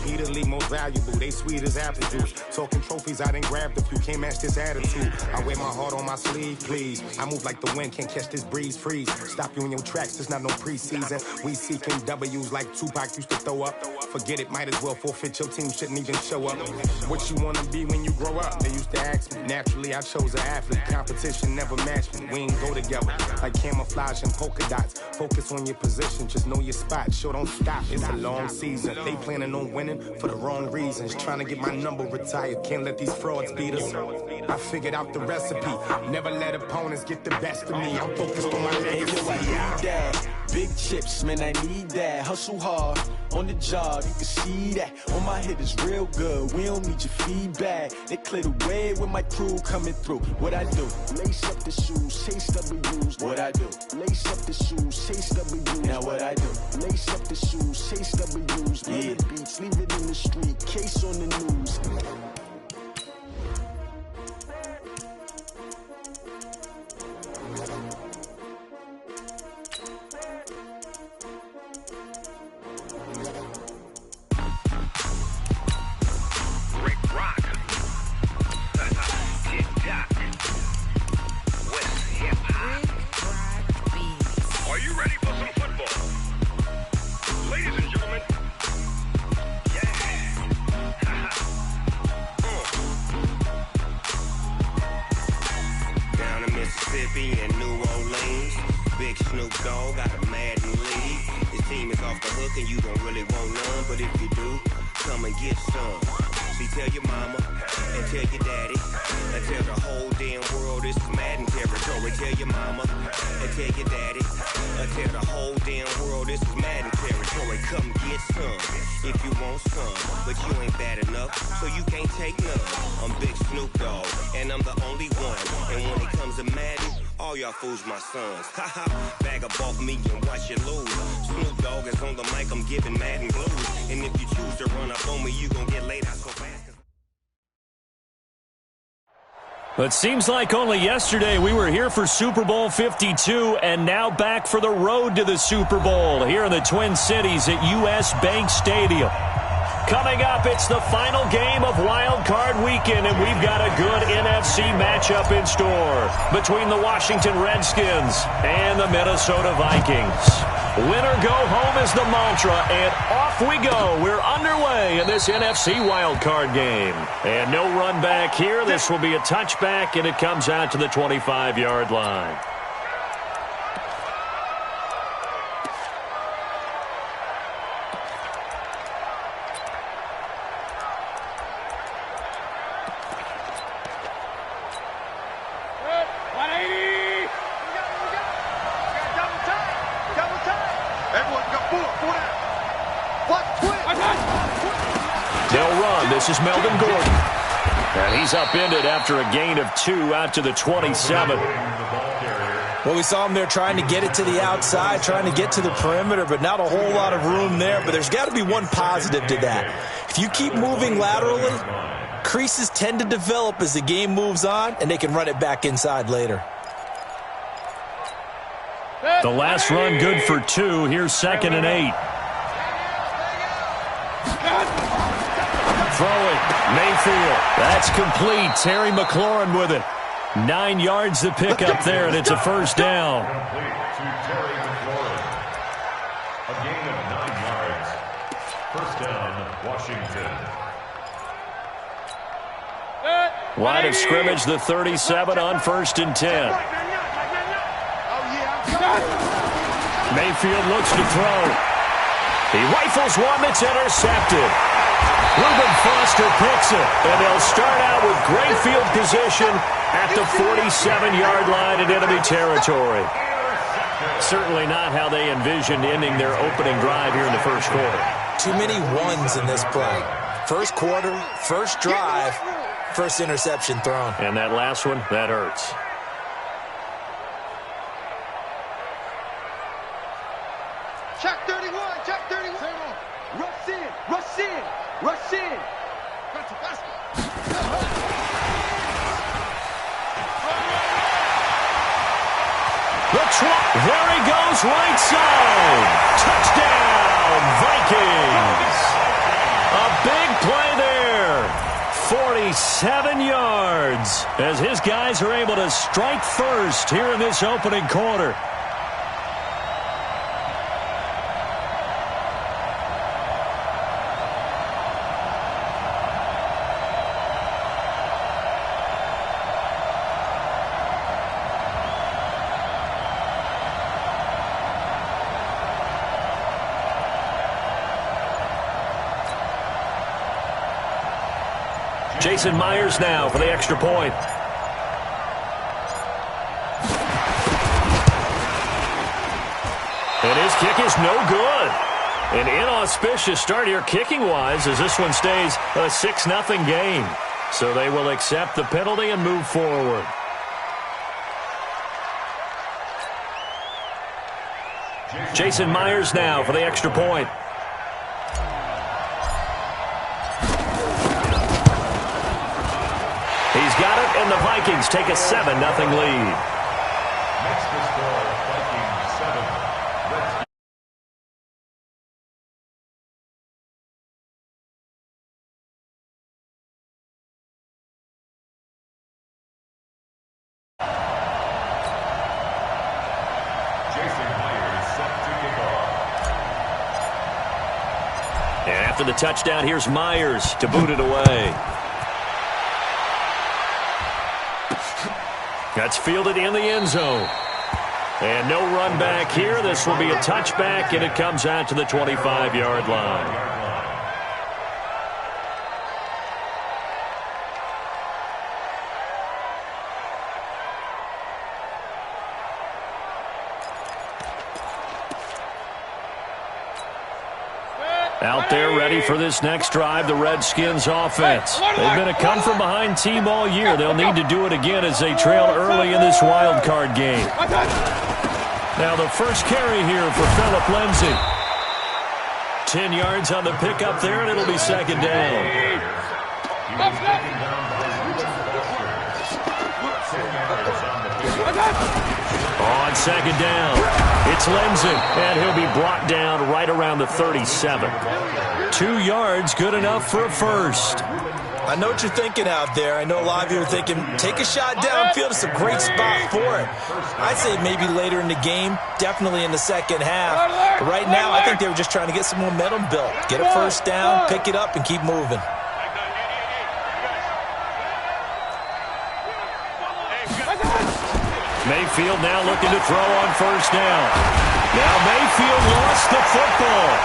He the league most valuable, they sweet as apple juice. Talking trophies, I done grabbed a few, can't match this attitude. I wear my heart on my sleeve, please. I move like the wind, can't catch this breeze, freeze. Stop you in your tracks, there's not no preseason. We seeking W's like Tupac used to throw up. Forget it, might as well forfeit, your team shouldn't even show up. What you wanna be when you grow up? They used to ask me. Naturally, I chose an athlete. Competition never matched me. We ain't go together like camouflage and polka dots. Focus on your position, just know your spot. Sure, don't stop, it's a long season. They planning on winning for the wrong reasons. Trying to get my number retired, can't let these frauds beat us. I figured out the recipe. Never let opponents get the best of me. I'm focused on my legacy. Big chips, man, I need that. Hustle hard on the job, you can see that. On my hit is real good, we don't need your feedback. They clear the way with my crew coming through. What I do? Lace up the shoes, chase W's. What I do? Lace up the shoes, chase W's. Now what I do? Lace up the shoes, chase W's. Yeah, the beats, leave it in the street, case on the news. My sons, bag up off me and watch you lose. Snoop Dogg is on the mic, I'm giving Madden blues. And if you choose to run up on me, you gon' get laid out so fast. It seems like only yesterday we were here for Super Bowl 52 and now back for the road to the Super Bowl here in the Twin Cities at US Bank Stadium. Coming up, it's the final game of Wild Card Weekend, and we've got a good NFC matchup in store between the Washington Redskins and the Minnesota Vikings. Winner go home is the mantra, and off we go. We're underway in this NFC Wild Card game. And no run back here. This will be a touchback, and it comes out to the 25-yard line. This is Melvin Gordon. And he's upended after a gain of 2 out to the 27. Well, we saw him there trying to get it to the outside, trying to get to the perimeter, but not a whole lot of room there. But there's got to be one positive to that. If you keep moving laterally, creases tend to develop as the game moves on, and they can run it back inside later. The last run good for 2. Here's 2nd and 8. Throwing, Mayfield. That's complete. Terry McLaurin with it. 9 yards to pick up there, and it's a first down. To Terry McLaurin. A gain of 9 yards. First down, Washington. Line of scrimmage, the 37 on 1st and 10. Mayfield looks to throw. He rifles one that's intercepted. Reuben Foster picks it, and they'll start out with great field position at the 47-yard line in enemy territory. Certainly not how they envisioned ending their opening drive here in the first quarter. Too many ones in this play. First quarter, first drive, first interception thrown. And that last one, that hurts. Check 31, check 31. Rush in, rush in, rush in. There he goes, right side. Touchdown, Vikings. A 27 yards as his guys are able to strike first here in this opening quarter. Jason Myers now for the extra point. And his kick is no good. An inauspicious start here kicking-wise as this one stays a 6-0 game. So they will accept the penalty and move forward. Jason Myers now for the extra point. He's got it, and the Vikings take a 7-0 lead. Next to score, Vikings 7. Jason Myers set to kick off. And after the touchdown, here's Myers to boot it away. That's fielded in the end zone. And no run back here. This will be a touchback, and it comes out to the 25-yard line. Out there ready for this next drive, the Redskins offense. They've been a come-from-behind team all year. They'll need to do it again as they trail early in this wild card game. Now the first carry here for Phillip Lindsay. 10 yards on the pickup there, and it'll be second down. On second down, it's Lindsay, and he'll be brought down right around the 37. 2 yards, good enough for a first. I know what you're thinking out there. I know a lot of you are thinking, take a shot downfield. It's a great spot for it. I'd say maybe later in the game, definitely in the second half. But right now, I think they were just trying to get some momentum built. Get a first down, pick it up, and keep moving. Mayfield now looking to throw on first down. Now Mayfield lost the football.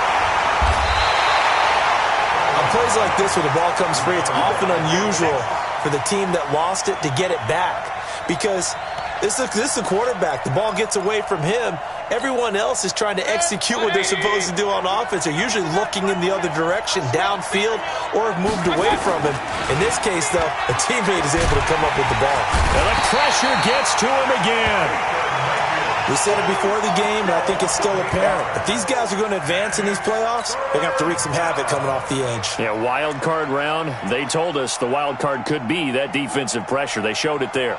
On plays like this where the ball comes free, it's often unusual for the team that lost it to get it back. Because this is the quarterback. The ball gets away from him. Everyone else is trying to execute what they're supposed to do on offense. They're usually looking in the other direction, downfield, or have moved away from him. In this case, though, a teammate is able to come up with the ball. And the pressure gets to him again. We said it before the game, and I think it's still apparent. If these guys are going to advance in these playoffs, they're going to have to wreak some havoc coming off the edge. Yeah, wild card round. They told us the wild card could be that defensive pressure. They showed it there.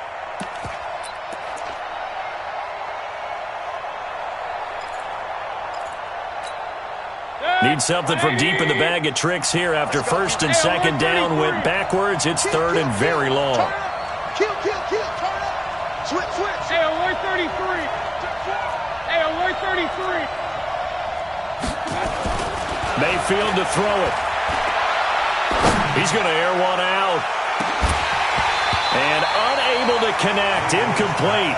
Need something from deep in the bag of tricks here after first and second down went backwards. It's third and very long. Kill, turn up. Switch. Hey, alert 33. Hey, alert 33. Mayfield to throw it. He's going to air one out. And unable to connect. Incomplete.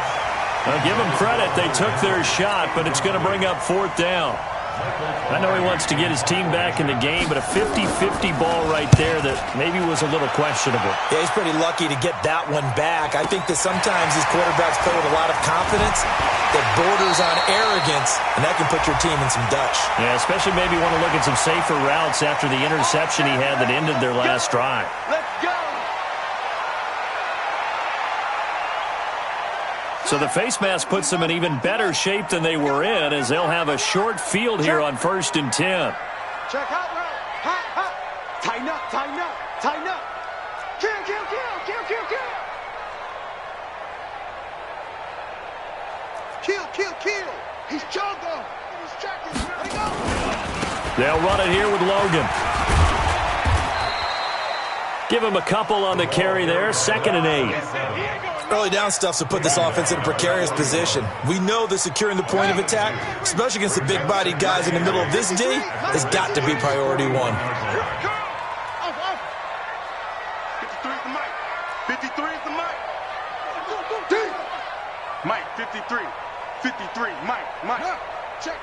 I'll give them credit. They took their shot, but it's going to bring up fourth down. I know he wants to get his team back in the game, but a 50-50 ball right there that maybe was a little questionable. Yeah, he's pretty lucky to get that one back. I think that sometimes these quarterbacks play with a lot of confidence that borders on arrogance, and that can put your team in some Dutch. Yeah, especially maybe want to look at some safer routes after the interception he had that ended their last drive. Let's go. So the face mask puts them in even better shape than they were in as they'll have a short field here on 1st and 10. Check out route. Hot. Tighten up. Kill. Kill. He's jungle. He's tracking. Let go. They'll run it here with Logan. Give him a couple on the carry there. 2nd and 8. Early down stuff to put this offense in a precarious position. We know that securing the point of attack, especially against the big-bodied guys in the middle of this D, has got to be priority one. 53 is the mic. 53 is the mic. Mike, 53. 53, Mike. Check.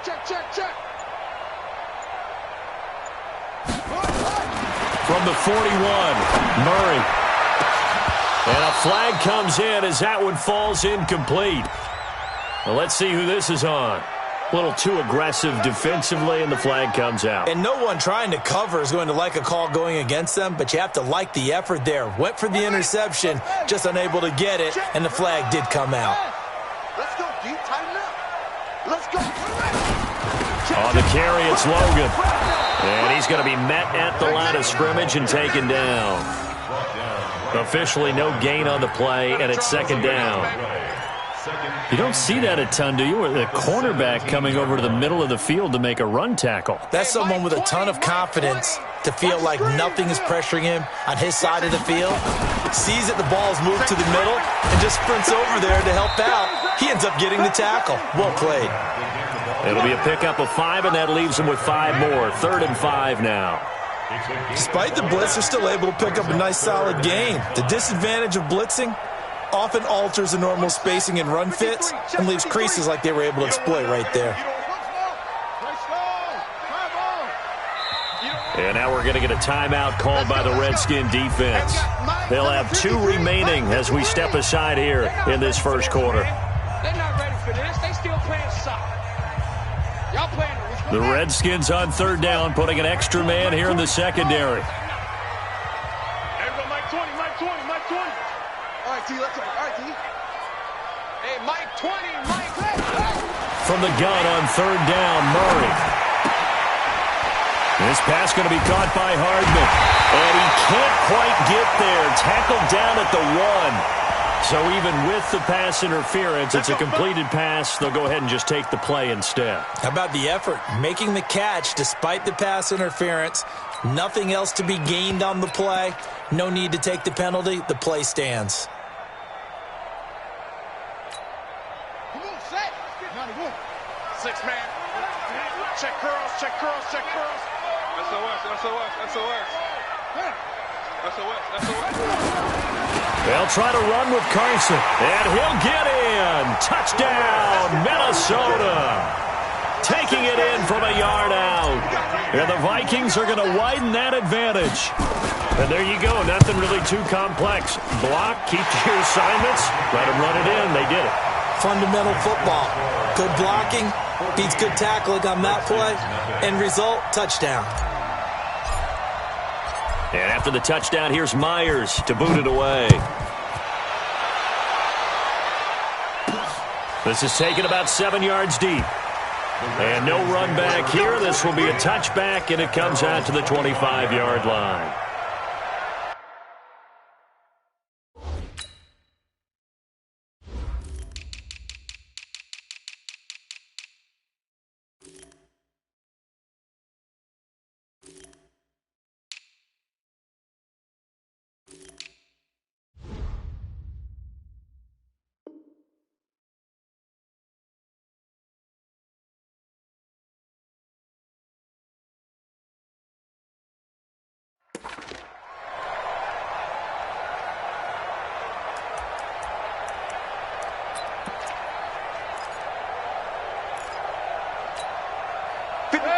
From the 41, Murray. And a flag comes in as that one falls incomplete. Well, let's see who this is on. A little too aggressive defensively, and the flag comes out. And no one trying to cover is going to like a call going against them, but you have to like the effort there. Went for the interception, just unable to get it, and the flag did come out. Let's go, D. Tighten up. Let's go. On the carry, it's Logan. And he's going to be met at the line of scrimmage and taken down. Officially no gain on the play, and it's 2nd down. You don't see that a ton, do you? With a cornerback coming over to the middle of the field to make a run tackle. That's someone with a ton of confidence to feel like nothing is pressuring him on his side of the field. Sees that the ball is moved to the middle and just sprints over there to help out. He ends up getting the tackle. Well played. It'll be a pickup of 5, and that leaves him with 5 more. 3rd and 5 now. Despite the blitz, they're still able to pick up a nice solid gain. The disadvantage of blitzing often alters the normal spacing and run fits and leaves creases like they were able to exploit right there. And now we're going to get a timeout called by the Redskin defense. They'll have 2 remaining as we step aside here in this first quarter. They're not ready for this. They still playing soccer. Y'all playing. The Redskins on 3rd down, putting an extra man here in the secondary. Everybody, Mike 20. All right, T. Let's go. All right, T. Hey, Mike 20. Mike. From the gun on 3rd down, Murray. This pass going to be caught by Hardman. And he can't quite get there. Tackled down at the 1. So even with the pass interference, it's a completed pass. They'll go ahead and just take the play instead. How about the effort? Making the catch despite the pass interference. Nothing else to be gained on the play. No need to take the penalty. The play stands. Come on, set. 6 man. Check curls. SOS. They'll try to run with Carson, and he'll get in. Touchdown, Minnesota. Taking it in from a yard out. And the Vikings are going to widen that advantage. And there you go, nothing really too complex. Block, keep to your assignments, let them run it in. They did it. Fundamental football. Good blocking, beats good tackling on that play. End result, touchdown. And after the touchdown, here's Myers to boot it away. This is taken about 7 yards deep. And no run back here. This will be a touchback, and it comes out to the 25-yard line.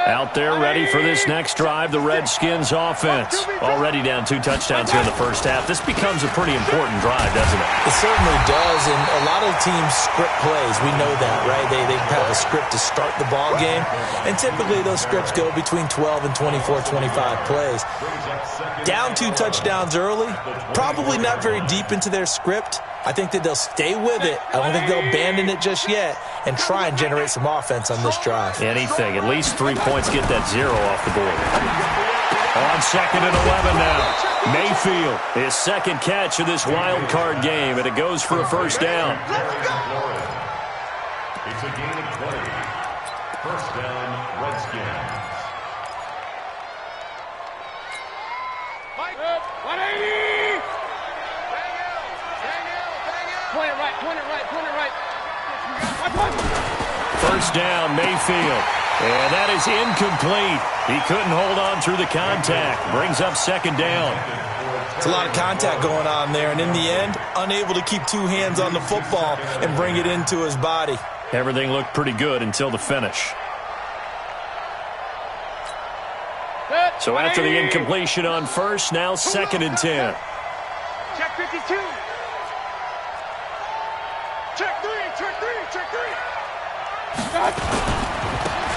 Out there ready for this next drive, the Redskins offense. Already down 2 touchdowns here in the first half. This becomes a pretty important drive, doesn't it? It certainly does, and a lot of teams script plays. We know that, right? They have a script to start the ball game, and typically those scripts go between 12 and 24, 25 plays. Down 2 touchdowns early, probably not very deep into their script. I think that they'll stay with it. I don't think they'll abandon it just yet and try and generate some offense on this drive. Anything. At least 3 points, get that 0 off the board. On 2nd and 11 now. Mayfield, his 2nd catch of this wild card game, and it goes for a first down. It's a gain of 20. First down, Redskins. Mike. 180. Bang out. Bang out. Bang out. Point it right. Point it right. Point it right. First down, Mayfield. And that is incomplete. He couldn't hold on through the contact. Brings up second down. It's a lot of contact going on there, and in the end, unable to keep two hands on the football and bring it into his body. Everything looked pretty good until the finish. So after the incompletion on first, now second and 10. Check 52. Check 3. Check 3. Check 3.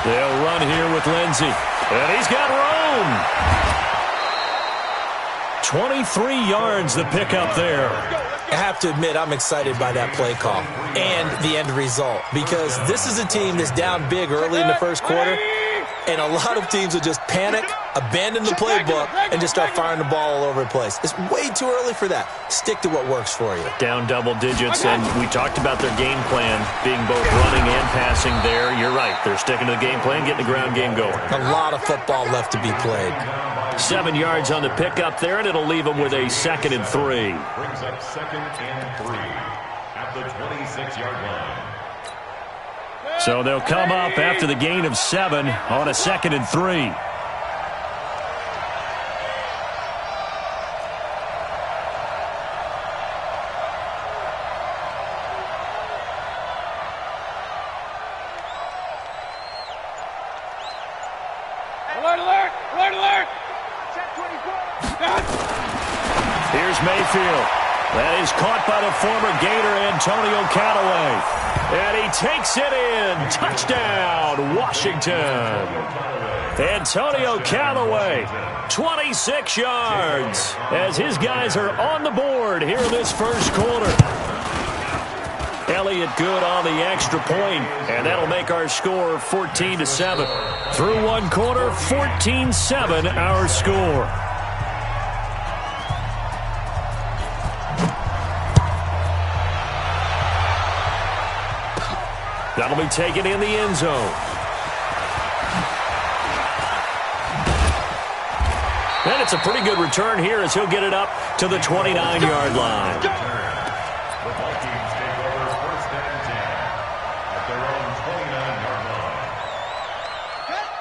They'll run here with Lindsey. And he's got room. 23 yards the pickup there. I have to admit, I'm excited by that play call and the end result, because this is a team that's down big early in the first quarter, and a lot of teams will just panic, abandon the playbook, and just start firing the ball all over the place. It's way too early for that. Stick to what works for you. Down double digits, and we talked about their game plan being both running and passing there. You're right. They're sticking to the game plan, getting the ground game going. A lot of football left to be played. 7 yards on the pickup there, and it'll leave them with a second and 3. Brings up second and 3 at the 26-yard line. So they'll come up after the gain of 7 on a second and 3. Alert, alert, alert, alert. Here's Mayfield. That is caught by the former Gator Antonio Callaway. And he takes it in. Touchdown, Washington. Antonio Callaway, 26 yards, as his guys are on the board here in this first quarter. Elliott good on the extra point, and that'll make our score 14-7. Through one quarter, 14-7 our score. That'll be taken in the end zone. And it's a pretty good return here as he'll get it up to the 29-yard line. The Vikings take over first and 10 at their own 29-yard line.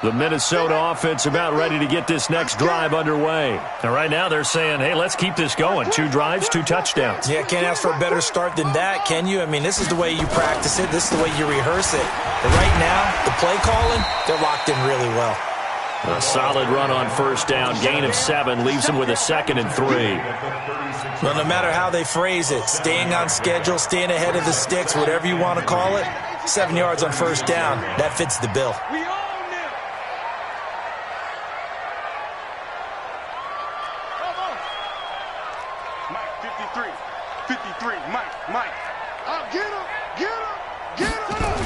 The Minnesota offense about ready to get this next drive underway. And right now they're saying, hey, let's keep this going. 2 drives, 2 touchdowns. Yeah, can't ask for a better start than that, can you? I mean, this is the way you practice it. This is the way you rehearse it. But right now, the play calling, they're locked in really well. A solid run on first down. Gain of 7 leaves them with a second and 3. Well, no matter how they phrase it, staying on schedule, staying ahead of the sticks, whatever you want to call it, 7 yards on first down, that fits the bill. We own them. Mike, 53. 53. Mike. Get him. Get him. Get him.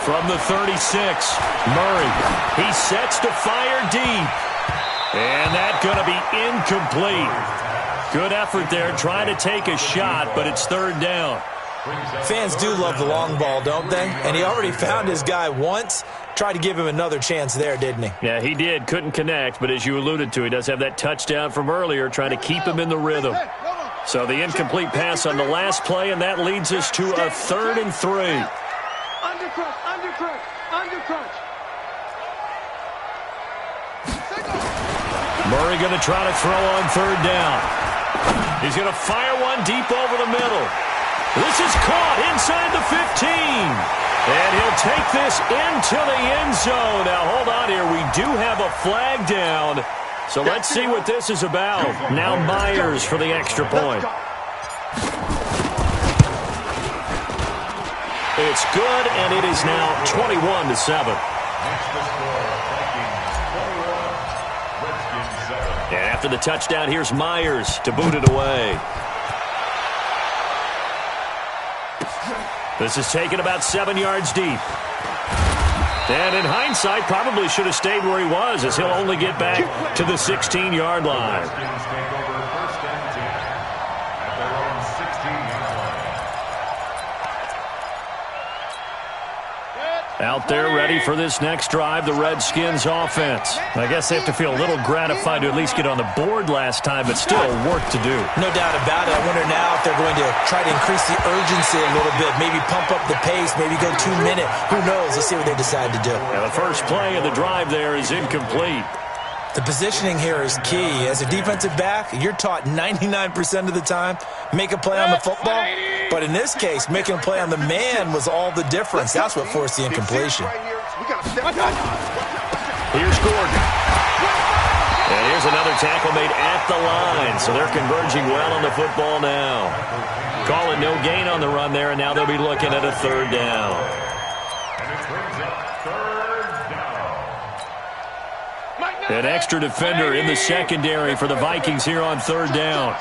From the 36, Murray. He sets to fire deep. And that's going to be incomplete. Good effort there, trying to take a shot, but it's third down. Fans do love the long ball, don't they? And he already found his guy once. Tried to give him another chance there, didn't he? Yeah, he did. Couldn't connect, but as you alluded to, he does have that touchdown from earlier, trying to keep him in the rhythm. So the incomplete pass on the last play, and that leads us to a third and 3. Undercrunch. Murray going to try to throw on third down. He's going to fire one deep over the middle. This is caught inside the 15. And he'll take this into the end zone. Now, hold on here. We do have a flag down. So let's see what this is about. Now Myers for the extra point. It's good, and it is now 21-7. And after the touchdown, here's Myers to boot it away. This is taken about 7 yards deep. And in hindsight, probably should have stayed where he was, as he'll only get back to the 16-yard line. Out there ready for this next drive, the Redskins offense. I guess they have to feel a little gratified to at least get on the board last time, but still work to do. No doubt about it. I wonder now if they're going to try to increase the urgency a little bit, maybe pump up the pace, maybe go 2-minute. Who knows? Let's see what they decide to do. And the first play of the drive there is incomplete. The positioning here is key. As a defensive back, you're taught 99% of the time, make a play on the football. But in this case, making a play on the man was all the difference. That's what forced the incompletion. Here's Gordon. And here's another tackle made at the line. So they're converging well on the football now. Calling no gain on the run there, and now they'll be looking at a third down. An extra defender in the secondary for the Vikings here on third down.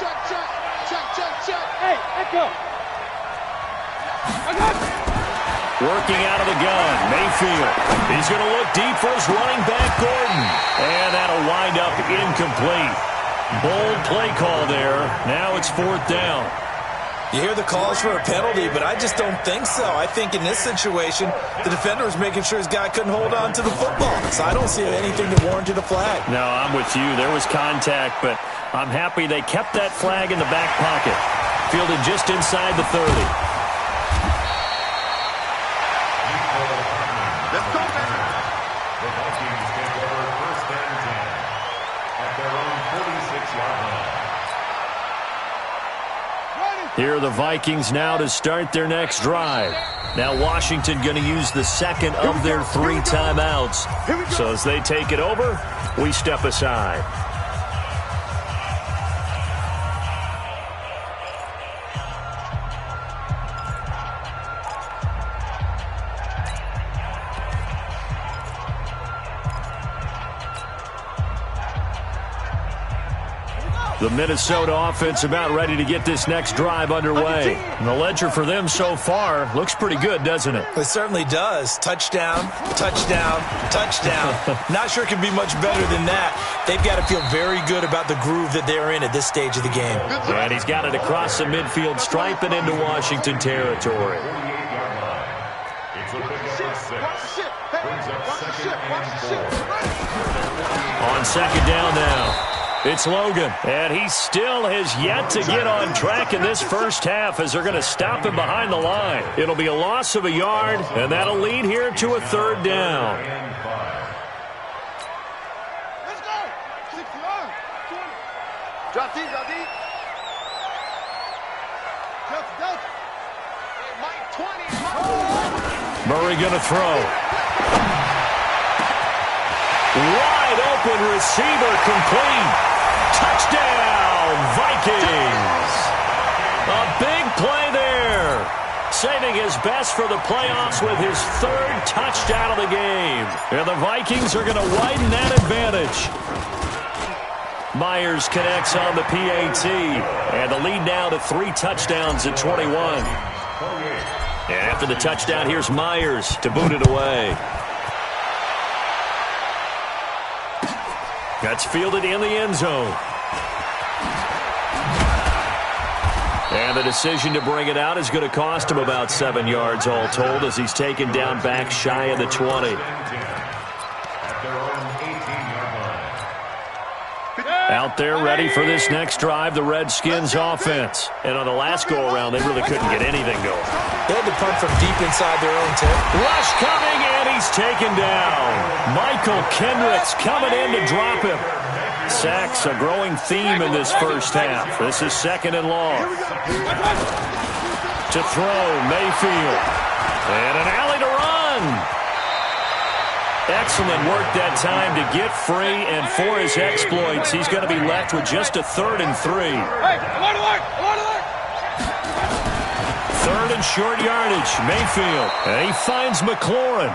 Hey, let go. Working out of the gun, Mayfield. He's going to look deep for his running back, Gordon. And that'll wind up incomplete. Bold play call there. Now it's fourth down. You hear the calls for a penalty, but I just don't think so. I think in this situation, the defender was making sure his guy couldn't hold on to the football. So I don't see anything that warranted a flag. No, I'm with you. There was contact, but I'm happy they kept that flag in the back pocket. Fielded just inside the 30. Let's go, man. The Vikings take over first and 10 at their own 46-yard line. Here are the Vikings now to start their next drive. Now Washington going to use the second of their 3 timeouts. So as they take it over, we step aside. The Minnesota offense about ready to get this next drive underway. And the ledger for them so far looks pretty good, doesn't it? It certainly does. Touchdown, touchdown, touchdown. Not sure it can be much better than that. They've got to feel very good about the groove that they're in at this stage of the game. And he's got it across the midfield stripe and into Washington territory. On second down now. It's Logan, and he still has yet to get on track in this first half as they're going to stop him behind the line. It'll be a loss of a yard, and that'll lead here to a third down. Let's go. 60-yard. Drop deep, drop deep. Delta. Hey, Mike 20. Murray going to throw. Wide open receiver complete. Touchdown, Vikings! A big play there. Saving his best for the playoffs with his 3rd touchdown of the game. And the Vikings are going to widen that advantage. Myers connects on the PAT. And the lead now to 3 touchdowns at 21. And after the touchdown, here's Myers to boot it away. That's fielded in the end zone. And the decision to bring it out is going to cost him about 7 yards all told as he's taken down back shy of the 20. Out there ready for this next drive, the Redskins offense. And on the last go-around, they really couldn't get anything going. They had to punt from deep inside their own 10. Rush coming, and he's taken down. Michael Kendricks coming in to drop him. Sacks, a growing theme in this first half. This is second and long. To throw, Mayfield. And an alley to run. Excellent work that time to get free, and for his exploits, he's going to be left with just a 3rd and 3. Hey, alert! 3rd and short yardage, Mayfield. And he finds McLaurin.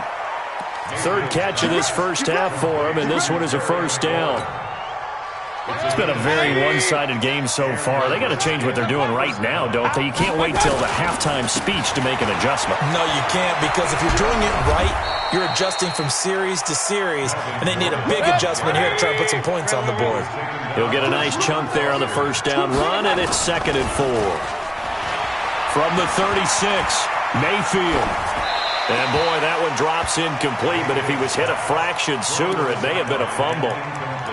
3rd catch of this first half for him, and this one is a first down. It's been a very one-sided game so far. They got to change what they're doing right now, don't they? You can't wait till the halftime speech to make an adjustment. No, you can't, because if you're doing it right, you're adjusting from series to series, and they need a big adjustment here to try and put some points on the board. He'll get a nice chunk there on the first down run, and it's 2nd and 4. From the 36, Mayfield. And, boy, that one drops incomplete, but if he was hit a fraction sooner, it may have been a fumble.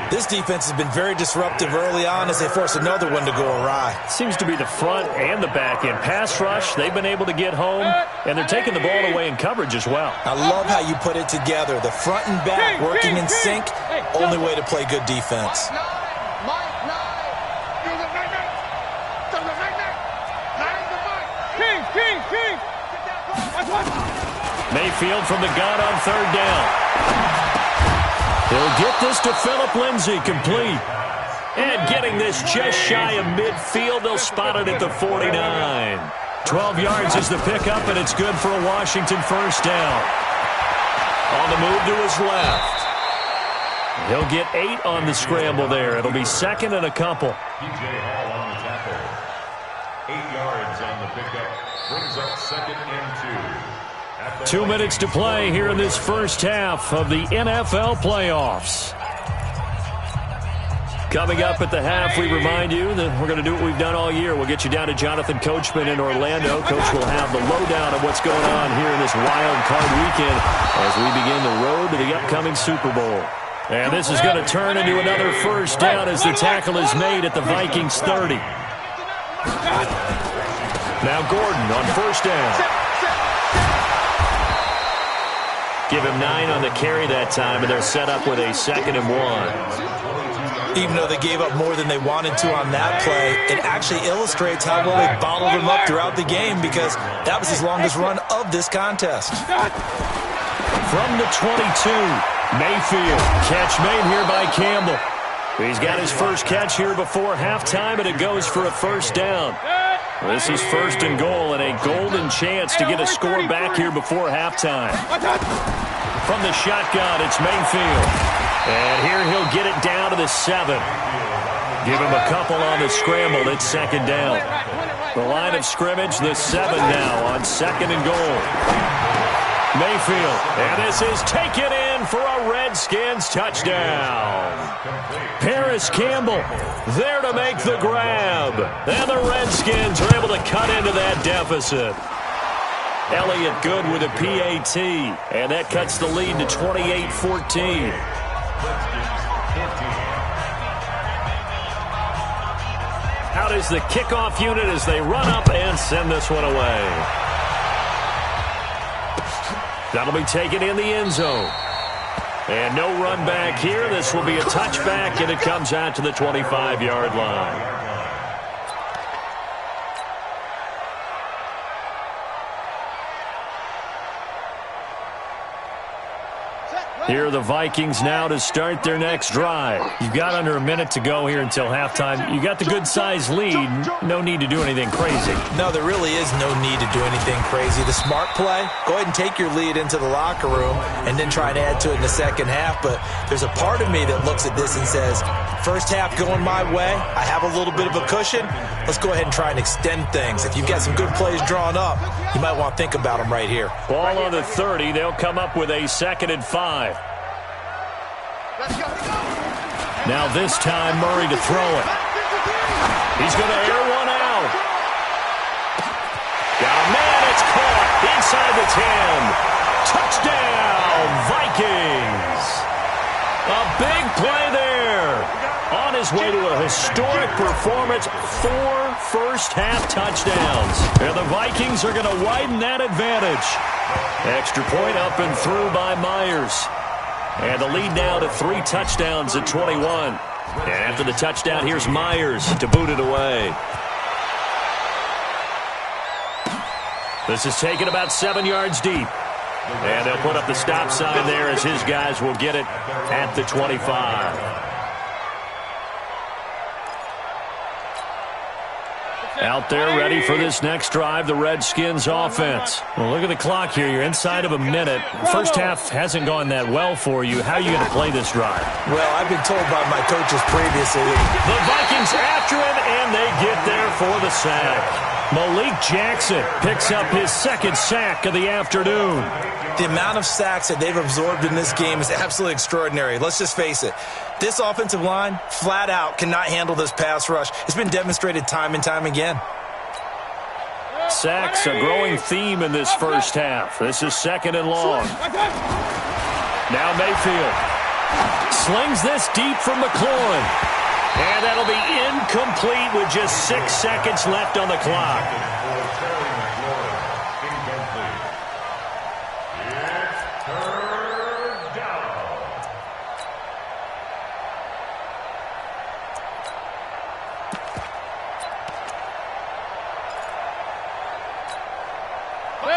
This defense has been very disruptive early on as they force another one to go awry. Seems to be the front and the back end. Pass rush, they've been able to get home, and they're taking the ball away in coverage as well. I love how you put it together. The front and back working in sync, only way to play good defense. Mayfield from the gun on third down. He'll get this to Phillip Lindsay, complete. And getting this just shy of midfield, they'll spot it at the 49. 12 yards is the pickup, and it's good for a Washington first down. On the move to his left. He'll get 8 on the scramble there. It'll be second and a couple. P.J. Hall on the tackle. 8 yards on the pickup. Brings up second and 2. 2 minutes to play here in this first half of the NFL playoffs. Coming up at the half, we remind you that we're going to do what we've done all year. We'll get you down to Jonathan Coachman in Orlando. Coach will have the lowdown of what's going on here in this wild card weekend as we begin the road to the upcoming Super Bowl. And this is going to turn into another first down as the tackle is made at the Vikings 30. Now Gordon on first down. Give him 9 on the carry that time, and they're set up with a 2nd and 1. Even though they gave up more than they wanted to on that play, it actually illustrates how well they bottled them up throughout the game because that was his longest run of this contest. From the 22, Mayfield. Catch made here by Campbell. He's got his first catch here before halftime, and it goes for a first down. This is first and goal and a golden chance to get a score back here before halftime. From the shotgun, it's Mayfield. And here he'll get it down to the 7. Give him a couple on the scramble. It's second down. The line of scrimmage, the 7 now on second and goal. Mayfield, and this is taken in for a Redskins touchdown. Paris Campbell there to make the grab. And the Redskins are able to cut into that deficit. Elliott good with a PAT, and that cuts the lead to 28-14. Out is the kickoff unit as they run up and send this one away. That'll be taken in the end zone. And no run back here. This will be a touchback, and it comes out to the 25-yard line. Here are the Vikings now to start their next drive. You've got under a minute to go here until halftime. You got the good-sized lead. No need to do anything crazy. No, there really is no need to do anything crazy. The smart play, go ahead and take your lead into the locker room and then try and add to it in the second half. But there's a part of me that looks at this and says, first half going my way, I have a little bit of a cushion. Let's go ahead and try and extend things. If you've got some good plays drawn up, you might want to think about them right here. Ball on the 30. They'll come up with a 2nd and 5. Now this time, Murray to throw it. He's going to air one out. Got a man, it's caught inside the 10. Touchdown, Vikings. A big play there. On his way to a historic performance, 4 first-half touchdowns. And the Vikings are going to widen that advantage. Extra point up and through by Myers. And the lead now to 3 touchdowns at 21. And after the touchdown, here's Myers to boot it away. This is taken about 7 yards deep. And they'll put up the stop sign there as his guys will get it at the 25. Out there ready for this next drive, the Redskins offense. Well, look at the clock here. You're inside of a minute. First half hasn't gone that well for you. How are you going to play this drive? Well, I've been told by my coaches previously. The Vikings after him, and they get there for the sack. Malik Jackson picks up his 2nd sack of the afternoon. The amount of sacks that they've absorbed in this game is absolutely extraordinary. Let's just face it. This offensive line, flat out, cannot handle this pass rush. It's been demonstrated time and time again. sacks, a growing theme in this first half. This is 2nd and long. Now Mayfield slings this deep from McLaurin. And that'll be incomplete with just 6 seconds left on the clock.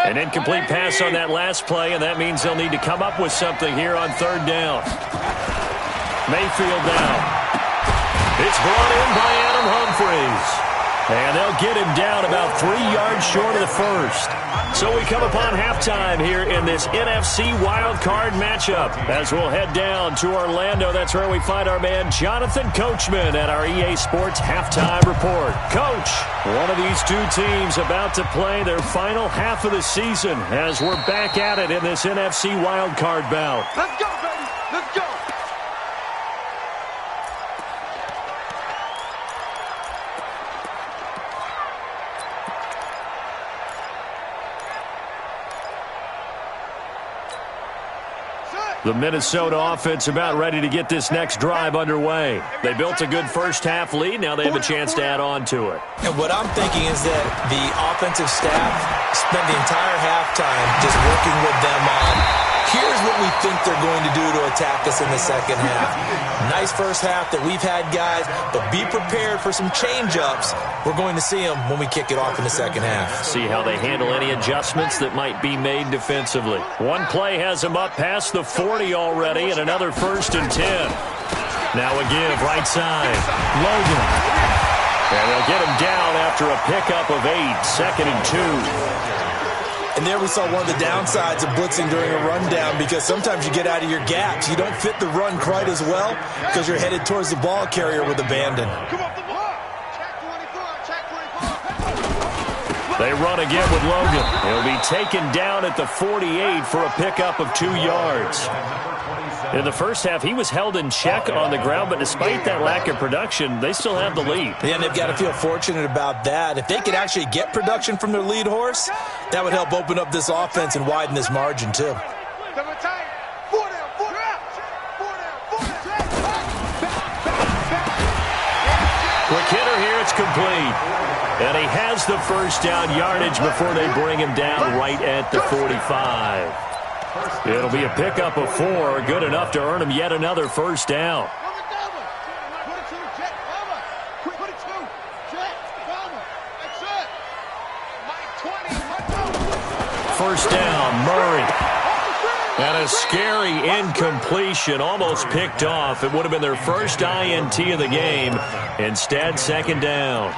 An incomplete pass on that last play, and that means they'll need to come up with something here on 3rd down. Mayfield now. It's brought in by Adam Humphries. And they'll get him down about 3 yards short of the first. So we come upon halftime here in this NFC wildcard matchup. As we'll head down to Orlando, that's where we find our man Jonathan Coachman at our EA Sports Halftime Report. Coach, one of these two teams about to play their final half of the season as we're back at it in this NFC wildcard bout. Let's go, baby. Let's go. The Minnesota offense about ready to get this next drive underway. They built a good first-half lead. Now they have a chance to add on to it. And what I'm thinking is that the offensive staff spent the entire halftime just working with them on, here's what we think they're going to do to attack us in the second half. Nice first half that we've had, guys, but be prepared for some change-ups. We're going to see them when we kick it off in the second half. See how they handle any adjustments that might be made defensively. One play has them up past the 40 already, and another 1st and 10. Now a give, right side. Logan. And they'll get him down after a pickup of 8, 2nd and 2. And there we saw one of the downsides of blitzing during a rundown, because sometimes you get out of your gaps. You don't fit the run quite as well because you're headed towards the ball carrier with abandon. They run again with Logan. He'll be taken down at the 48 for a pickup of 2 yards. In the first half, he was held in check on the ground, but despite that lack of production, they still have the lead. Yeah, and they've got to feel fortunate about that. If they could actually get production from their lead horse, that would help open up this offense and widen this margin, too. Quick hitter here, it's complete. And he has the first down yardage before they bring him down right at the 45. It'll be a pickup of 4, good enough to earn him yet another first down. First down, Murray. And a scary incompletion, almost picked off. It would have been their first INT of the game. Instead, 2nd down.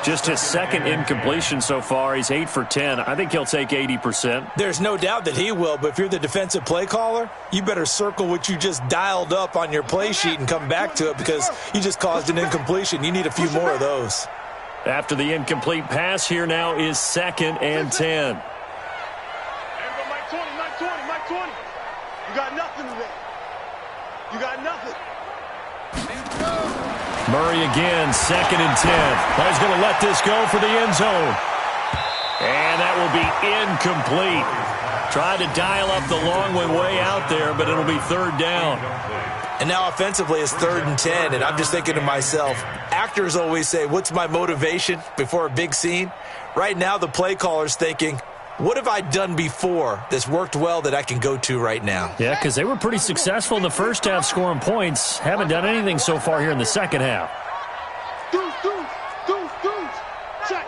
Just his 2nd incompletion so far. He's 8 for 10. I think he'll take 80%. There's no doubt that he will, but if you're the defensive play caller, you better circle what you just dialed up on your play sheet and come back to it, because you just caused an incompletion. You need a few more of those. After the incomplete pass, here now is 2nd and 10. Mike 20. You got nothing today. You got nothing. Murray again, 2nd and 10. He's going to let this go for the end zone. And that will be incomplete. Tried to dial up the long one way out there, but it'll be 3rd down. And now offensively it's 3rd and 10, and I'm just thinking to myself, actors always say, what's my motivation before a big scene? Right now the play caller's thinking, what have I done before that's worked well that I can go to right now? Yeah, because they were pretty successful in the first half scoring points. Haven't done anything so far here in the second half. Check.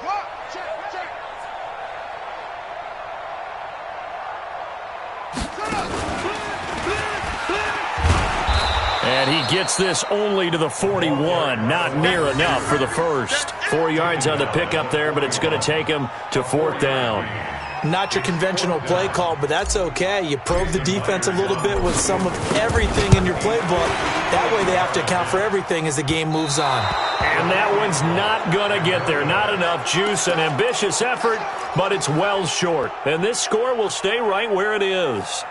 And he gets this only to the 41. Not near enough for the first. 4 yards on the pickup there, but it's going to take him to 4th down. Not your conventional play call, but that's okay. You probe the defense a little bit with some of everything in your playbook. That way they have to account for everything as the game moves on. And that one's not going to get there. Not enough juice. An ambitious effort, but it's well short. And this score will stay right where it is.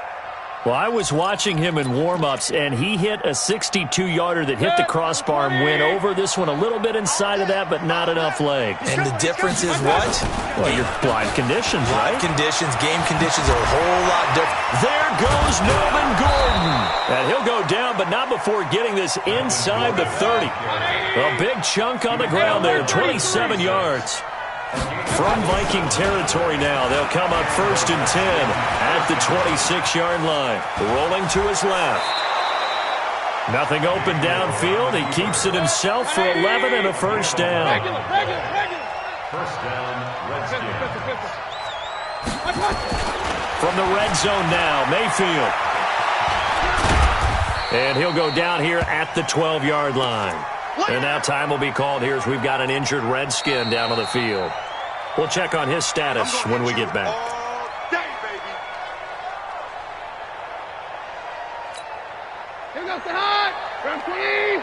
Well, I was watching him in warm-ups, and he hit a 62-yarder that hit the crossbar and went over. This one a little bit inside of that, but not enough leg. And the difference is what? Well, your blind conditions, right? Conditions, game conditions are a whole lot different. There goes Melvin Gordon. And he'll go down, but not before getting this inside the 30. A big chunk on the ground there, 27 yards. From Viking territory now, they'll come up 1st and 10 at the 26-yard line. Rolling to his left. Nothing open downfield. He keeps it himself for 11 and a first down. First down, Redskins. From the red zone now, Mayfield. And he'll go down here at the 12-yard line. And now time will be called here as we've got an injured Redskin down on the field. We'll check on his status when we get back. Here goes the hot. From Queen.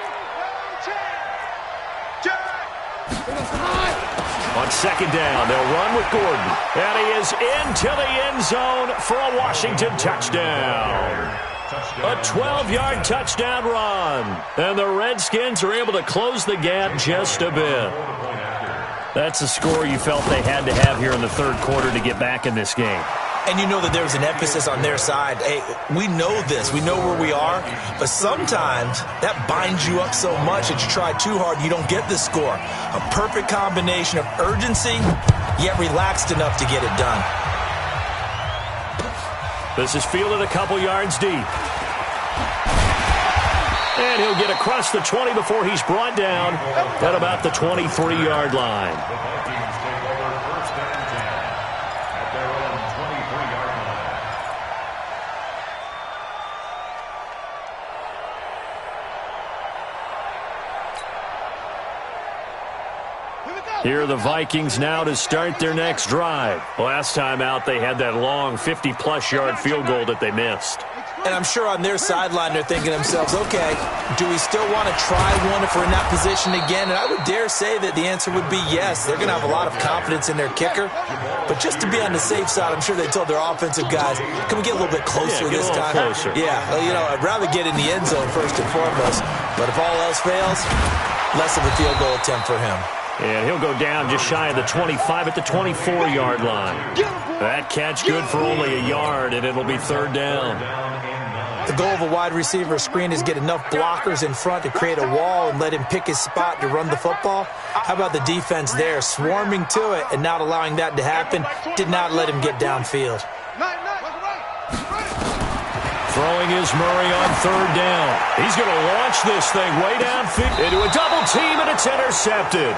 Here goes the hot. On 2nd down, they'll run with Gordon. And he is into the end zone for a Washington touchdown. A 12-yard touchdown run. And the Redskins are able to close the gap just a bit. That's a score you felt they had to have here in the 3rd quarter to get back in this game. And you know that there was an emphasis on their side. Hey, we know this. We know where we are. But sometimes that binds you up so much that you try too hard, you don't get the score. A perfect combination of urgency, yet relaxed enough to get it done. This is fielded a couple yards deep. And he'll get across the 20 before he's brought down at about the 23-yard line. The Vikings take over 1st and 10 at their own 23-yard line. Here are the Vikings now to start their next drive. Last time out, they had that long 50-plus yard field goal that they missed. And I'm sure on their sideline they're thinking to themselves, okay, do we still want to try one if we're in that position again? And I would dare say that the answer would be yes. They're going to have a lot of confidence in their kicker. But just to be on the safe side, I'm sure they told their offensive guys, can we get a little bit closer this time? Closer. Yeah, you know, I'd rather get in the end zone first and foremost. But if all else fails, less of a field goal attempt for him. And he'll go down just shy of the 25 at the 24-yard line. That catch good for only a yard, and it'll be 3rd down. The goal of a wide receiver screen is get enough blockers in front to create a wall and let him pick his spot to run the football. How about the defense there, swarming to it and not allowing that to happen? Did not let him get downfield. Throwing is Murray on 3rd down. He's going to launch this thing way downfield into a double team, and it's intercepted.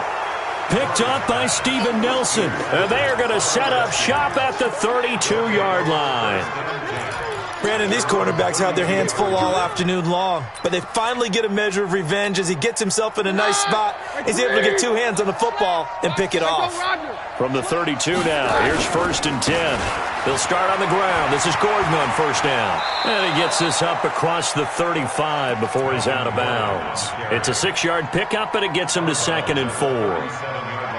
Picked up by Steven Nelson. And they are going to set up shop at the 32-yard line. Brandon, these cornerbacks had their hands full all afternoon long, but they finally get a measure of revenge as he gets himself in a nice spot. He's able to get 2 hands on the football and pick it off. From the 32 now, here's 1st and 10. They'll start on the ground. This is Gordon on 1st down. And he gets this up across the 35 before he's out of bounds. It's a 6-yard pickup, and it gets him to 2nd and 4.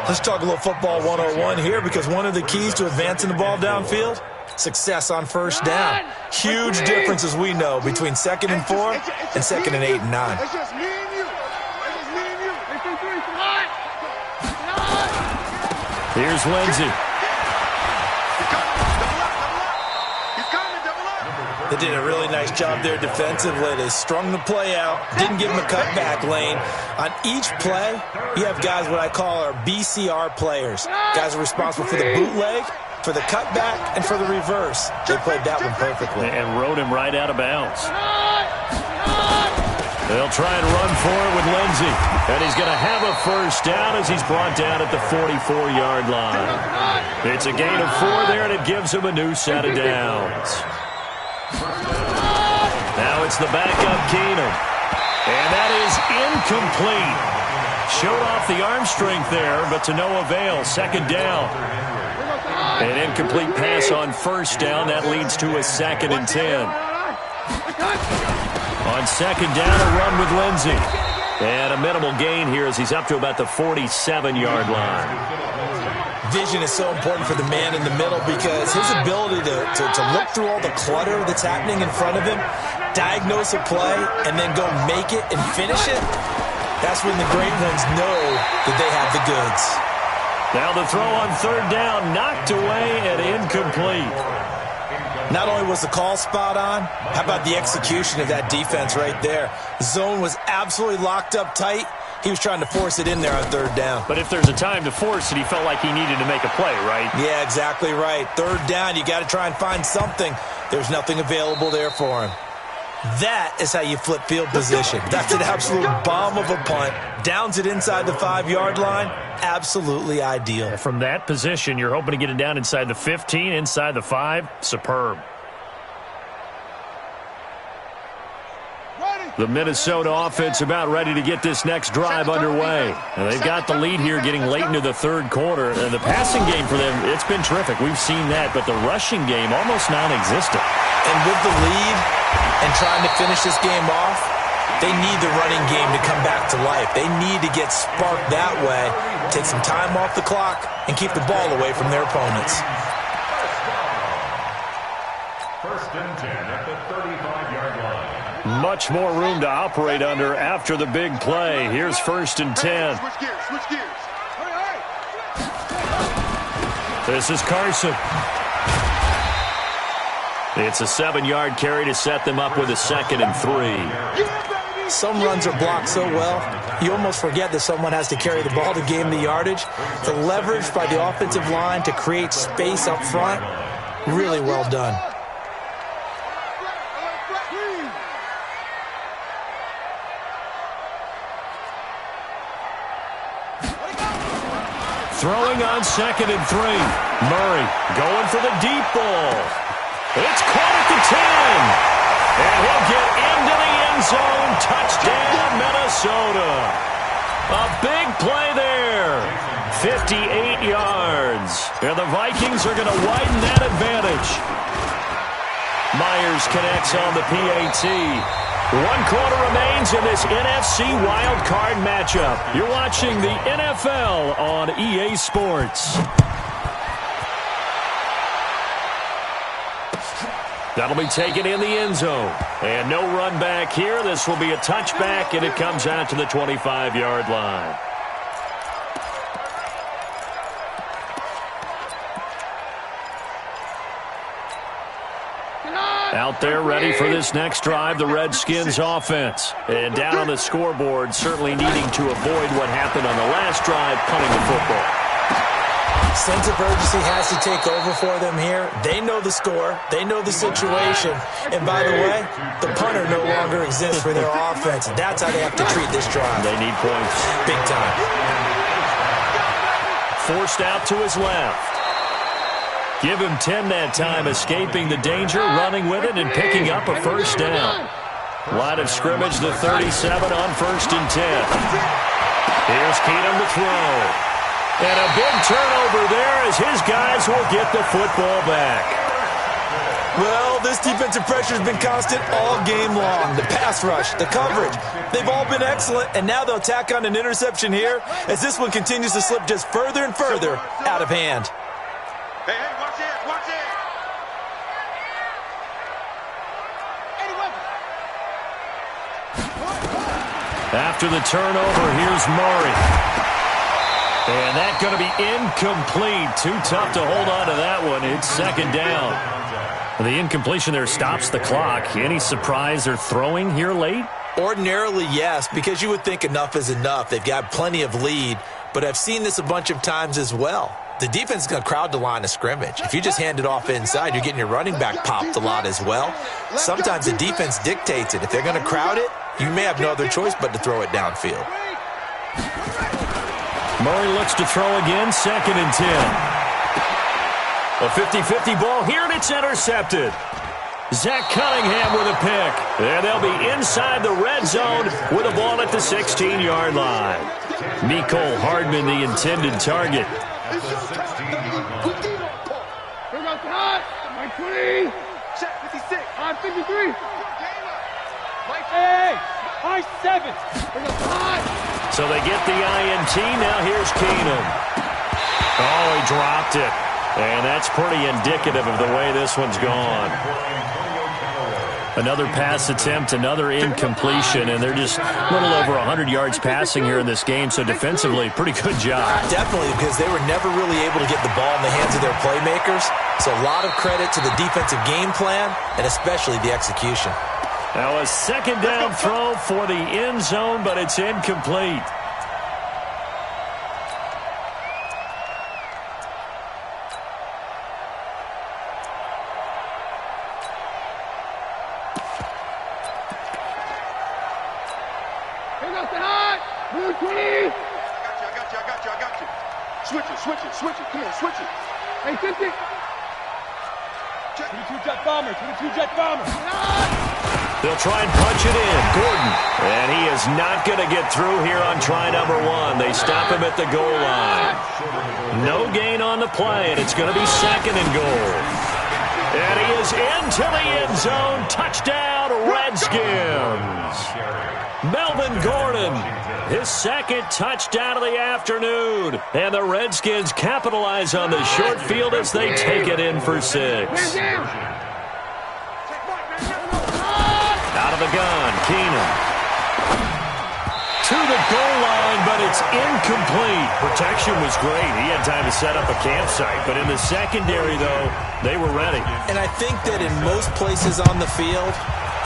Let's talk a little football 101 here, because one of the keys to advancing the ball downfield, success on 1st down. Huge difference, as we know, between 2nd and 4 and 2nd and 8 and 9. It's just me and you. It's just me and you. 3, Here's Lindsey. They did a really nice job there defensively. They strung the play out, didn't give him a cutback lane. On each play, you have guys what I call our BCR players. Guys are responsible for the bootleg, for the cutback, and for the reverse. They played that one perfectly. And rode him right out of bounds. They'll try and run for it with Lindsey. And he's going to have a 1st down as he's brought down at the 44-yard line. It's a gain of 4 there, and it gives him a new set of downs. Now it's the backup Keenum. And that is incomplete. Showed off the arm strength there, but to no avail. 2nd down. An incomplete pass on 1st down. That leads to a 2nd and 10. On 2nd down, a run with Lindsey. And a minimal gain here as he's up to about the 47-yard line. vision is so important for the man in the middle because his ability to look through all the clutter that's happening in front of him, diagnose a play, and then go make it and finish it, that's when the great ones know that they have the goods. Now the throw on third down, knocked away and incomplete. Not only was the call spot on, how about the execution of that defense right there? Zone was absolutely locked up tight. He was trying to force it in there on third down. But if there's a time to force it, he felt like he needed to make a play, right? Yeah, exactly right. Third down, you got to try and find something. There's nothing available there for him. That is how you flip field position. That's an absolute bomb of a punt. Downs it inside the 5-yard line. Absolutely ideal. From that position, you're hoping to get it down inside the 15, inside the 5. Superb. The Minnesota offense about ready to get this next drive underway. And they've got the lead here getting late into the third quarter. And the passing game for them, it's been terrific. We've seen that. But the rushing game, almost non-existent. And with the lead and trying to finish this game off, they need the running game to come back to life. They need to get sparked that way, take some time off the clock, and keep the ball away from their opponents. First and 10 at the 35-yard line. Much more room to operate under after the big play. Here's first and 10. Switch gears, switch gears. Hurry, hurry. This is Carson. It's a 7-yard carry to set them up with a 2nd and 3. Some runs are blocked so well, you almost forget that someone has to carry the ball to gain the yardage. The leverage by the offensive line to create space up front, really well done. Throwing on 2nd and 3. Murray going for the deep ball. It's caught at the 10. And he'll get into the end zone. Touchdown, Minnesota. A big play there. 58 yards. And the Vikings are going to widen that advantage. Myers connects on the PAT. 1 quarter remains in this NFC wildcard matchup. You're watching the NFL on EA Sports. That'll be taken in the end zone. And no run back here. This will be a touchback, and it comes out to the 25-yard line. Out there ready for this next drive, the Redskins offense. And down on the scoreboard, certainly needing to avoid what happened on the last drive, punting the football. Sense of urgency has to take over for them here. They know the score. They know the situation. And by the way, the punter no longer exists for their offense. That's how they have to treat this drive. They need points. Big time. Forced out to his left. Give him 10 that time, escaping the danger, running with it, and picking up a first down. Line of scrimmage, the 37 on 1st and 10. Here's Keenum to throw. And a big turnover there as his guys will get the football back. Well, this defensive pressure has been constant all game long. The pass rush, the coverage, they've all been excellent, and now they'll tack on an interception here as this one continues to slip just further and further out of hand. Hey, watch it, watch it. After the turnover, here's Murray. And that's going to be incomplete. Too tough to hold on to that one. It's 2nd down. The incompletion there stops the clock. Any surprise they're throwing here late? Ordinarily, yes, because you would think enough is enough. They've got plenty of lead, but I've seen this a bunch of times as well. The defense is going to crowd the line of scrimmage. If you just hand it off inside, you're getting your running back popped a lot as well. Sometimes the defense dictates it. If they're going to crowd it, you may have no other choice but to throw it downfield. Murray looks to throw again, 2nd and 10. A 50-50 ball here, and it's intercepted. Zach Cunningham with a pick. And they'll be inside the red zone with a ball at the 16-yard line. Mecole Hardman, the intended target. Mike 20. Check 56. On 53. Hey, Mike 7. So they get the INT. Now here's Keenum. Oh, he dropped it. And that's pretty indicative of the way this one's gone. Another pass attempt, another incompletion, and they're just a little over 100 yards passing here in this game, so defensively, pretty good job. Definitely, because they were never really able to get the ball in the hands of their playmakers, so a lot of credit to the defensive game plan, and especially the execution. Now a second down throw for the end zone, but it's incomplete. Switch it. Come on, switch it. Hey, 50. 22 jet bomber. They'll try and punch it in. Gordon. And he is not going to get through here on try number one. They stop him at the goal line. No gain on the play, and it's going to be second and goal. And he is into the end zone. Touchdown, Redskins. Melvin Gordon, his second touchdown of the afternoon. And the Redskins capitalize on the short field as they take it in for 6. Out of the gun, Keenan. To the goal line, but it's incomplete. Protection was great. He had time to set up a campsite. But in the secondary, though, they were ready. And I think that in most places on the field,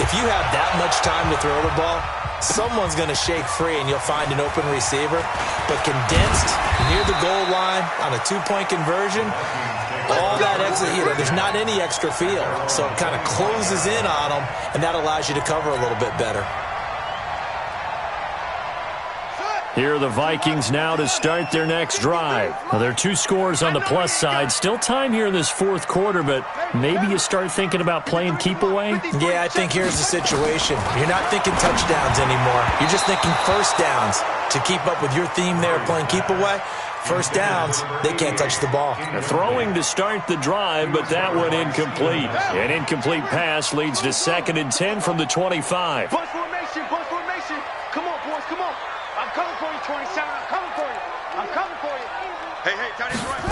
if you have that much time to throw the ball, someone's going to shake free and you'll find an open receiver. But condensed near the goal line on a two-point conversion, all that extra, there's not any extra field. So it kind of closes in on them, and that allows you to cover a little bit better. Here are the Vikings now to start their next drive. Now, there are 2 scores on the plus side. Still time here in this fourth quarter, but maybe you start thinking about playing keep away? Yeah, I think here's the situation. You're not thinking touchdowns anymore. You're just thinking first downs. To keep up with your theme there, playing keep away, first downs, they can't touch the ball. Throwing to start the drive, but that one incomplete. An incomplete pass leads to 2nd and 10 from the 25. Bunch formation. Come on, boys, come on. I'm coming for you, 27. I'm coming for you. Hey, tight end right.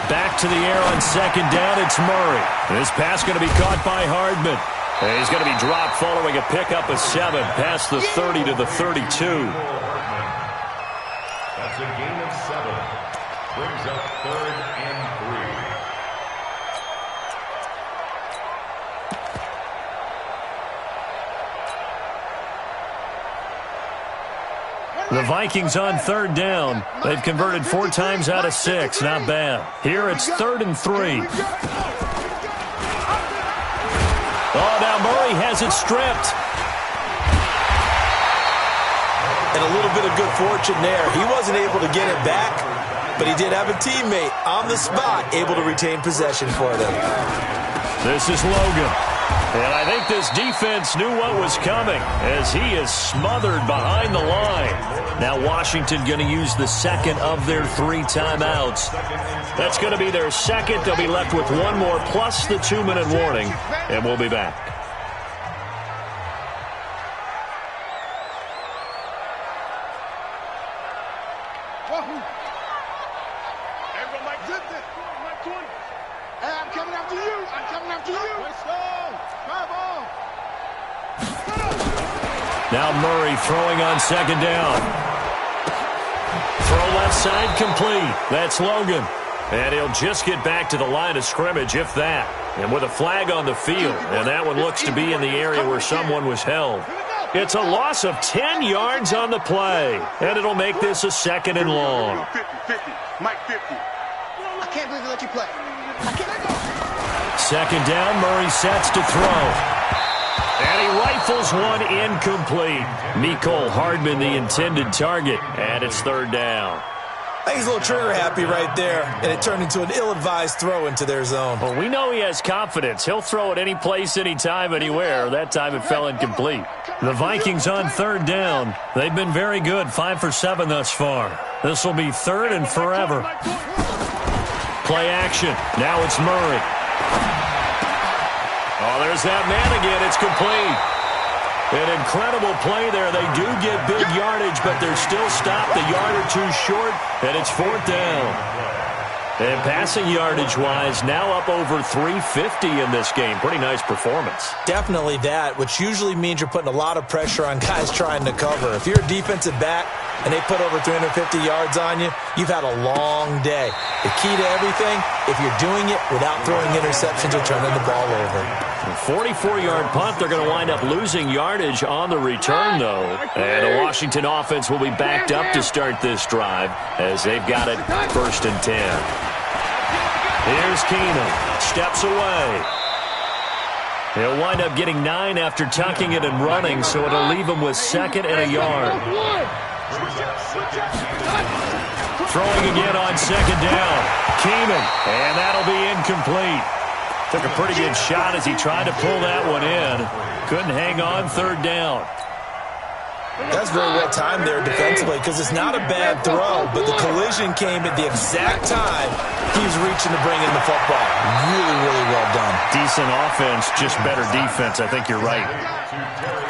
Back to the air on 2nd down, it's Murray. This pass going to be caught by Hardman. And he's going to be dropped following a pickup of 7 past the 30 to the 32. That's a gain of 7. Brings up 3rd and 3. The Vikings on 3rd down. They've converted 4 times out of 6. Not bad. Here it's 3rd and 3. Oh, now Murray has it stripped. And a little bit of good fortune there. He wasn't able to get it back, but he did have a teammate on the spot able to retain possession for them. This is Logan. And I think this defense knew what was coming as he is smothered behind the line. Now Washington going to use the second of their 3 timeouts. That's going to be their second. They'll be left with 1 more plus the 2-minute warning, and we'll be back. I'm coming after you. Let's go. Now Murray throwing on 2nd down. Throw left side complete. That's Logan. And he'll just get back to the line of scrimmage, if that. And with a flag on the field. And that one looks to be in the area where someone was held. It's a loss of 10 yards on the play. And it'll make this a 2nd and long. 50. Mike 50. I can't believe they let you play. 2nd down, Murray sets to throw. And he rifles one incomplete. Mecole Hardman, the intended target, and it's 3rd down. I think he's a little trigger happy right there, and it turned into an ill-advised throw into their zone. Well, we know he has confidence. He'll throw it any place, anytime, anywhere. That time it fell incomplete. The Vikings on 3rd down. They've been very good, 5 for 7 thus far. This will be 3rd and forever. Play action. Now it's Murray. Oh, there's that man again. It's complete. An incredible play there. They do get big yardage, but they're still stopped a yard or two short, and it's 4th down. And passing yardage-wise, now up over 350 in this game. Pretty nice performance. Definitely that, which usually means you're putting a lot of pressure on guys trying to cover. If you're a defensive back and they put over 350 yards on you, you've had a long day. The key to everything, if you're doing it without throwing interceptions or turning the ball over. 44-yard punt. They're going to wind up losing yardage on the return, though. And the Washington offense will be backed up to start this drive as they've got it 1st and 10. Here's Keenum. Steps away. He'll wind up getting 9 after tucking it and running, so it'll leave him with 2nd and a yard. Throwing again on 2nd down. Keenum, and that'll be incomplete. Took a pretty good shot as he tried to pull that one in. Couldn't hang on 3rd down. That's very well timed there defensively because it's not a bad throw, but the collision came at the exact time he was reaching to bring in the football. Really, really well done. Decent offense, just better defense. I think you're right.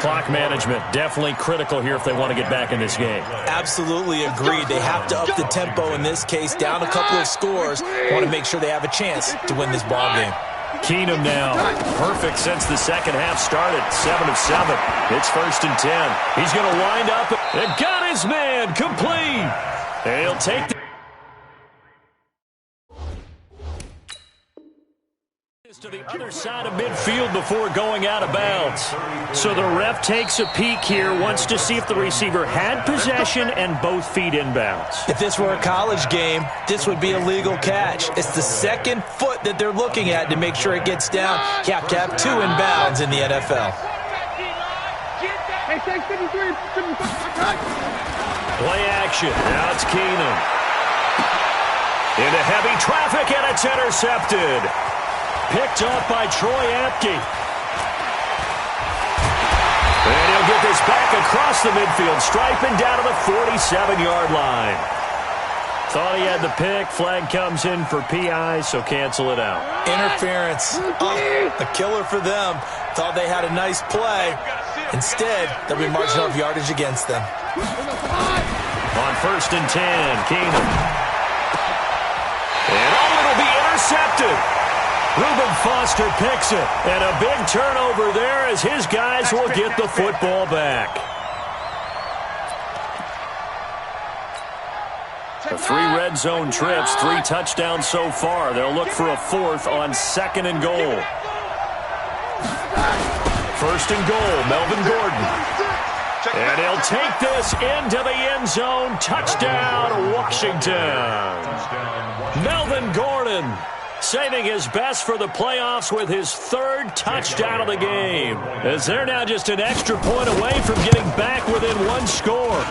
Clock management, definitely critical here if they want to get back in this game. Absolutely agreed. They have to up the tempo in this case, down a couple of scores. Want to make sure they have a chance to win this ball game. Keenum now, perfect since the second half started, 7 of 7. It's 1st and 10. He's going to wind up and got his man complete. And he'll take to the other side of midfield before going out of bounds. So the ref takes a peek here, wants to see if the receiver had possession and both feet inbounds. If this were a college game, this would be a legal catch. It's the 2nd foot that they're looking at to make sure it gets down. You have to have 2 inbounds in the NFL. Play action. Now it's Keenum. Into heavy traffic, and it's intercepted. Picked up by Troy Apke. And he'll get this back across the midfield, striping down to the 47-yard line. Thought he had the pick. Flag comes in for PI, so cancel it out. Interference. A killer for them. Thought they had a nice play. Instead, they'll be marching off yardage against them. On 1st and 10, Keenum. And it'll be intercepted. Reuben Foster picks it, and a big turnover there as his guys will get the football back. The 3 red zone trips, 3 touchdowns so far. They'll look for a 4th on 2nd and goal. 1st and goal, Melvin Gordon. And he'll take this into the end zone. Touchdown, Washington. Melvin Gordon saving his best for the playoffs with his 3rd touchdown of the game, as they're now just an extra point away from getting back within 1 score.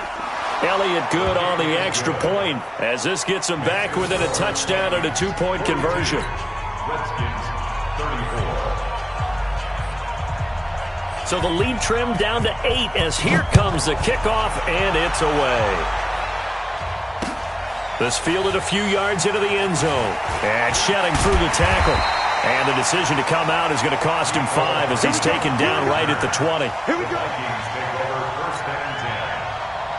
Elliott good on the extra point, as this gets them back within a touchdown and a 2-point conversion. Redskins 34. So the lead trimmed down to 8 as here comes the kickoff, and it's away. This fielded a few yards into the end zone. And shedding through the tackle. And the decision to come out is going to cost him 5 as he's taken down right at the 20. Here we go. Vikings take over 1st and 10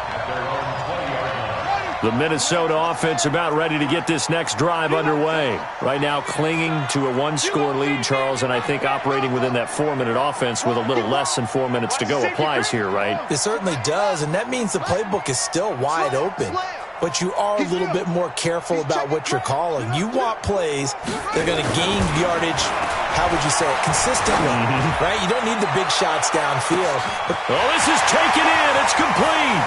at their own 20-yard line. The Minnesota offense about ready to get this next drive underway. Right now clinging to a 1-score lead, Charles, and I think operating within that 4-minute offense with a little less than 4 minutes to go applies here, right? It certainly does, and that means the playbook is still wide open. But you are a little bit more careful about what you're calling. You want plays that are going to gain yardage, how would you say it, consistently, right? You don't need the big shots downfield. Oh, this is taken in. It's complete.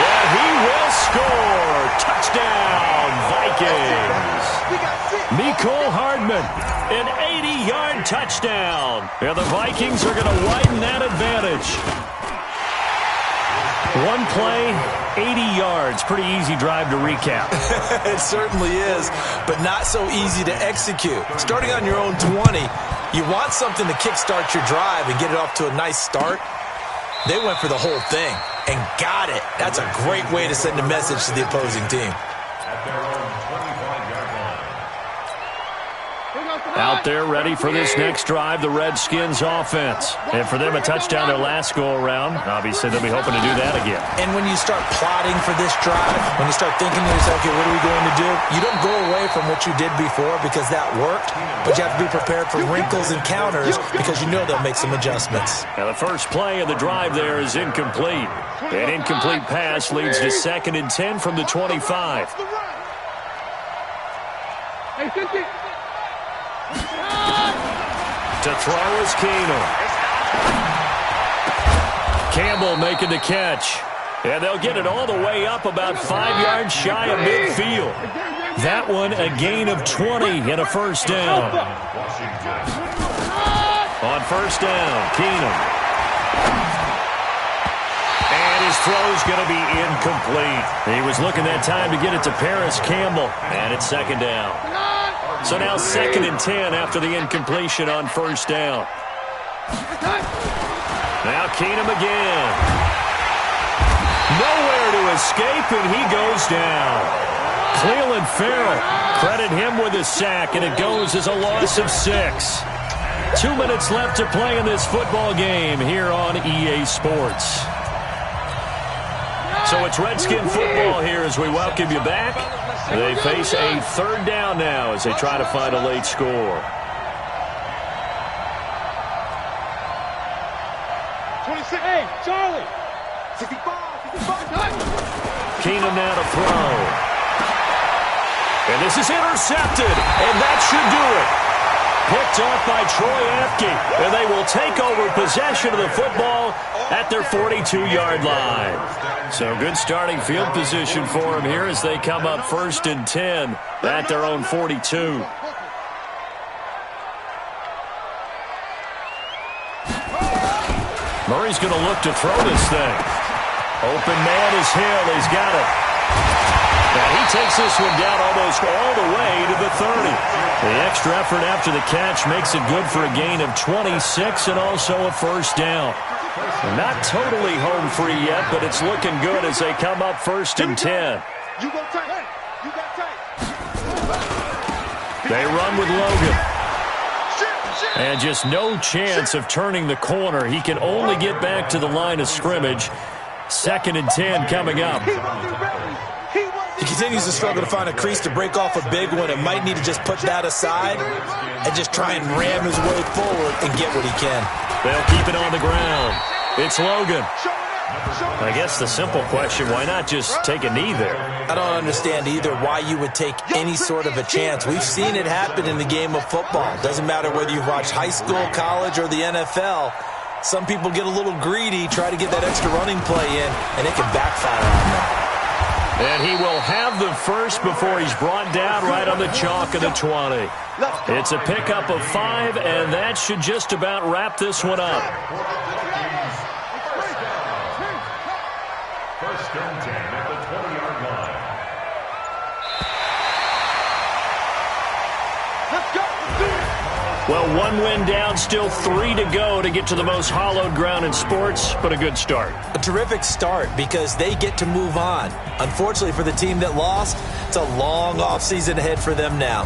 And he will score. Touchdown, Vikings. Mecole Hardman, an 80-yard touchdown. And the Vikings are going to widen that advantage. 1 play, 80 yards. Pretty easy drive to recap. It certainly is, but not so easy to execute. Starting on your own 20, you want something to kickstart your drive and get it off to a nice start. They went for the whole thing and got it. That's a great way to send a message to the opposing team. At their own 25-yard line. out there ready for this next drive, the Redskins offense. And for them, a touchdown their last go-around. Obviously, they'll be hoping to do that again. And when you start plotting for this drive, when you start thinking to yourself, okay, what are we going to do? You don't go away from what you did before because that worked, but you have to be prepared for wrinkles and counters because you know they'll make some adjustments. Now, the first play of the drive there is incomplete. An incomplete pass leads to 2nd and 10 from the 25. Hey, 50. To throw is Keenum. Campbell making the catch. And they'll get it all the way up about 5 yards shy of midfield. That one a gain of 20 and a first down. On first down, Keenum. And his throw's going to be incomplete. He was looking that time to get it to Paris Campbell. And it's 2nd down. So now 2nd and 10 after the incompletion on first down. Now Keenum again. Nowhere to escape, and he goes down. Cleveland Farrell, credit him with a sack, and it goes as a loss of 6. 2 minutes left to play in this football game here on EA Sports. So it's Redskin football here as we welcome you back. They face a 3rd down now as they try to find a late score. 26. Hey, Charlie. 65. Keenum now to throw. And this is intercepted, and that should do it. Picked off by Troy Apke, and they will take over possession of the football at their 42-yard line. So good starting field position for them here as they come up 1st and 10 at their own 42. Murray's going to look to throw this thing. Open man is Hill. He's got it. Now he takes this one down almost all the way to the 30. The extra effort after the catch makes it good for a gain of 26 and also a first down. They're not totally home free yet, but it's looking good as they come up 1st and 10. You go tight. You got tight. They run with Logan. And just no chance of turning the corner. He can only get back to the line of scrimmage. 2nd and 10 coming up. He continues to struggle to find a crease to break off a big one. It might need to just put that aside and just try and ram his way forward and get what he can. They'll keep it on the ground. It's Logan. I guess the simple question, why not just take a knee there? I don't understand either why you would take any sort of a chance. We've seen it happen in the game of football. Doesn't matter whether you've watched high school, college, or the NFL. Some people get a little greedy, try to get that extra running play in, and it can backfire on them. And he will have the first before he's brought down right on the chalk of the 20. It's a pickup of 5, and that should just about wrap this one up. 1st and 10 at the 20-yard line. Let's go. Well, 1 win down, still 3 to go to get to the most hallowed ground in sports, but a good start. A terrific start because they get to move on. Unfortunately for the team that lost, it's a long offseason ahead for them now.